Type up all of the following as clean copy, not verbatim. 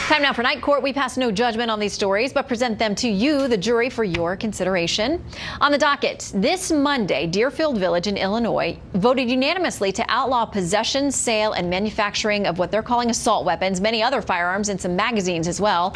Time now for Night Court. We pass no judgment on these stories, but present them to you, the jury, for your consideration. On the docket, this Monday, Deerfield Village in Illinois voted unanimously to outlaw possession, sale, and manufacturing of what they're calling assault weapons, many other firearms, and some magazines as well.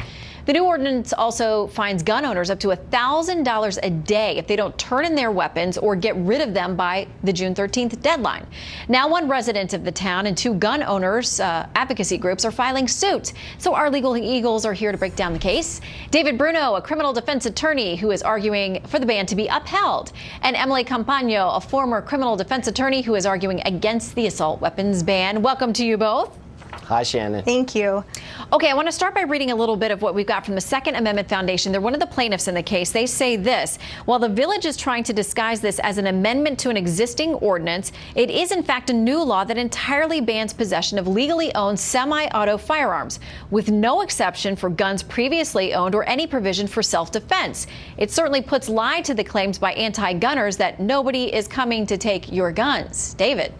The new ordinance also fines gun owners up to $1,000 a day if they don't turn in their weapons or get rid of them by the June 13th deadline. Now, one resident of the town and two gun owners advocacy groups are filing suit. So our legal eagles are here to break down the case. David Bruno, a criminal defense attorney who is arguing for the ban to be upheld, and Emily Compagno, a former criminal defense attorney who is arguing against the assault weapons ban. Welcome to you both. Hi, Shannon. Thank you. Okay, I want to start by reading a little bit of what we've got from the Second Amendment Foundation. They're one of the plaintiffs in the case. They say this: while the village is trying to disguise this as an amendment to an existing ordinance, it is in fact a new law that entirely bans possession of legally owned semi-auto firearms, with no exception for guns previously owned or any provision for self-defense. It certainly puts lie to the claims by anti-gunners that nobody is coming to take your guns. David.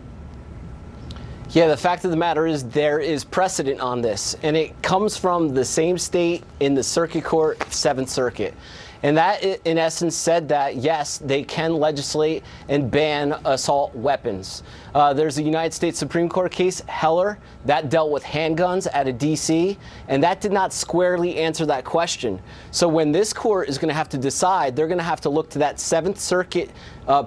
Yeah, the fact of the matter is there is precedent on this, and it comes from the same state in the Circuit Court, 7th Circuit. And that, in essence, said that, yes, they can legislate and ban assault weapons. There's a United States Supreme Court case, Heller, that dealt with handguns out of D.C., and that did not squarely answer that question. So when this court is going to have to decide, they're going to have to look to that 7th Circuit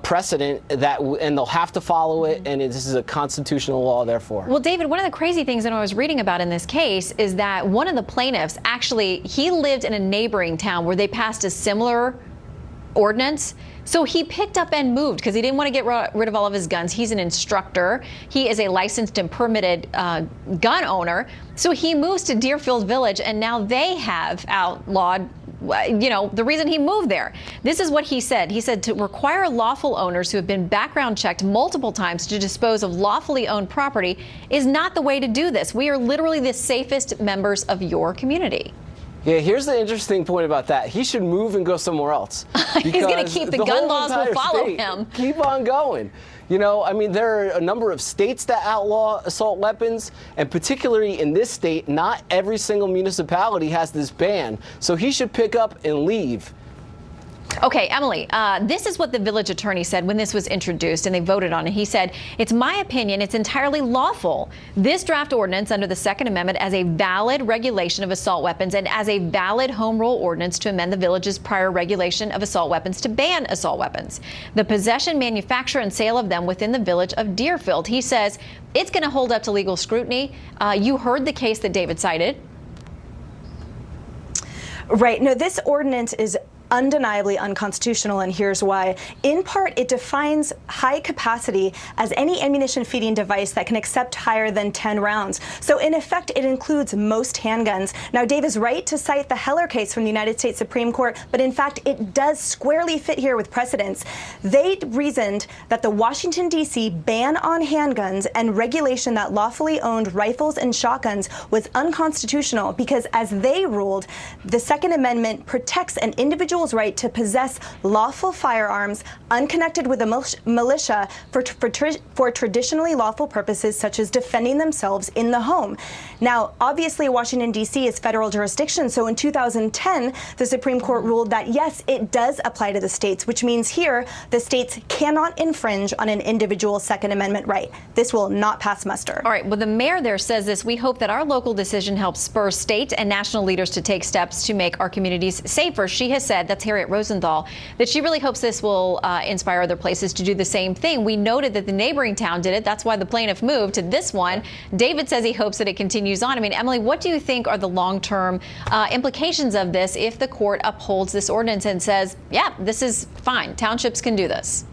precedent, and they'll have to follow it, and this is a constitutional law, therefore. Well, David, one of the crazy things that I was reading about in this case is that one of the plaintiffs, actually, he lived in a neighboring town where they passed a similar ordinance. So he picked up and moved because he didn't want to get rid of all of his guns. He's an instructor. He is a licensed and permitted gun owner. So he moves to Deerfield Village, and now they have outlawed, you know, the reason he moved there. This is what he said. He said to require lawful owners who have been background checked multiple times to dispose of lawfully owned property is not the way to do this. We are literally the safest members of your community. Yeah, here's the interesting point about that. He should move and go somewhere else. He's going to keep the gun laws will follow him. Keep on going. You know, I mean, there are a number of states that outlaw assault weapons, and particularly in this state, not every single municipality has this ban. So he should pick up and leave. Okay, Emily, this is what the village attorney said when this was introduced and they voted on it. He said, it's my opinion, it's entirely lawful. This draft ordinance under the Second Amendment as a valid regulation of assault weapons and as a valid home rule ordinance to amend the village's prior regulation of assault weapons to ban assault weapons. The possession, manufacture, and sale of them within the village of Deerfield. He says it's going to hold up to legal scrutiny. You heard the case that David cited. Right. No, this ordinance is undeniably unconstitutional, and here's why. In part, it defines high capacity as any ammunition feeding device that can accept higher than 10 rounds. So in effect, it includes most handguns. Now, Dave is right to cite the Heller case from the United States Supreme Court, but in fact, it does squarely fit here with precedents. They reasoned that the Washington, D.C. ban on handguns and regulation that lawfully owned rifles and shotguns was unconstitutional because, as they ruled, the Second Amendment protects an individual's right to possess lawful firearms unconnected with a militia for traditionally lawful purposes such as defending themselves in the home. Now, obviously, Washington, D.C. is federal jurisdiction, so in 2010, the Supreme Court ruled that, yes, it does apply to the states, which means here the states cannot infringe on an individual's Second Amendment right. This will not pass muster. All right, well, the mayor there says this: we hope that our local decision helps spur state and national leaders to take steps to make our communities safer. She has said, that's Harriet Rosenthal, that she really hopes this will inspire other places to do the same thing. We noted that the neighboring town did it. That's why the plaintiff moved to this one. David says he hopes that it continues on. I mean, Emily, what do you think are the long-term implications of this if the court upholds this ordinance and says, yeah, this is fine, townships can do this?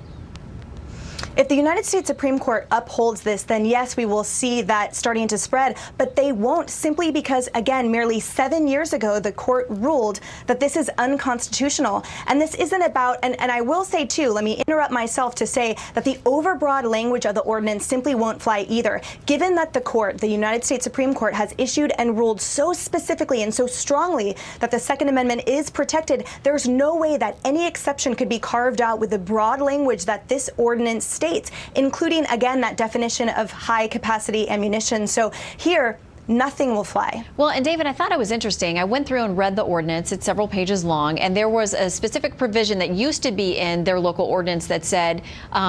If the United States Supreme Court upholds this, then yes, we will see that starting to spread, but they won't, simply because, again, merely 7 years ago, the court ruled that this is unconstitutional. And this isn't about, and I will say too, let me interrupt myself to say that the overbroad language of the ordinance simply won't fly either. Given that the court, the United States Supreme Court, has issued and ruled so specifically and so strongly that the Second Amendment is protected, there's no way that any exception could be carved out with the broad language that this ordinance states, including, again, that definition of high capacity ammunition. So here, nothing will fly. Well, and David, I thought it was interesting. I went through and read the ordinance. It's several pages long, and there was a specific provision that used to be in their local ordinance that said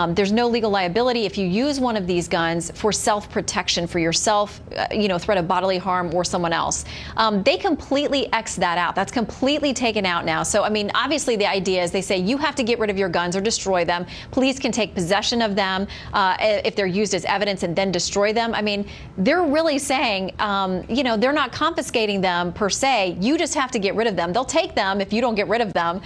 there's no legal liability if you use one of these guns for self-protection for yourself, threat of bodily harm or someone else. They completely X that out. That's completely taken out now. So, I mean, obviously the idea is they say you have to get rid of your guns or destroy them. Police can take possession of them if they're used as evidence and then destroy them. I mean, they're really saying, they're not confiscating them per se. You just have to get rid of them. They'll take them if you don't get rid of them.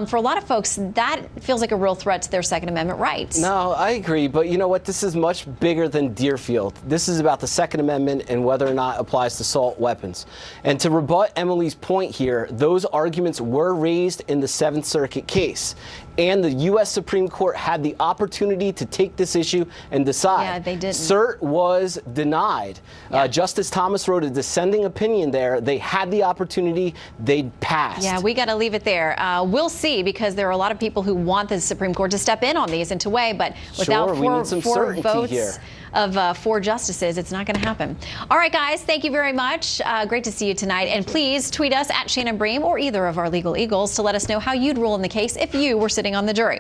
For a lot of folks, that feels like a real threat to their Second Amendment rights. No, I agree. But you know what? This is much bigger than Deerfield. This is about the Second Amendment and whether or not it applies to assault weapons. And to rebut Emily's point here, those arguments were raised in the Seventh Circuit case. And the U.S. Supreme Court had the opportunity to take this issue and decide. Yeah, they didn't. Cert was denied. Yeah. Justice Thomas wrote a dissenting opinion there. They had the opportunity. They passed. Yeah, we got to leave it there. We'll see, because there are a lot of people who want the Supreme Court to step in on these and to weigh, but without four votes here of 4 justices, it's not going to happen. All right, guys, thank you very much. Great to see you tonight. And please tweet us at Shannon Bream or either of our legal eagles to let us know how you'd rule in the case if you were sitting on the jury.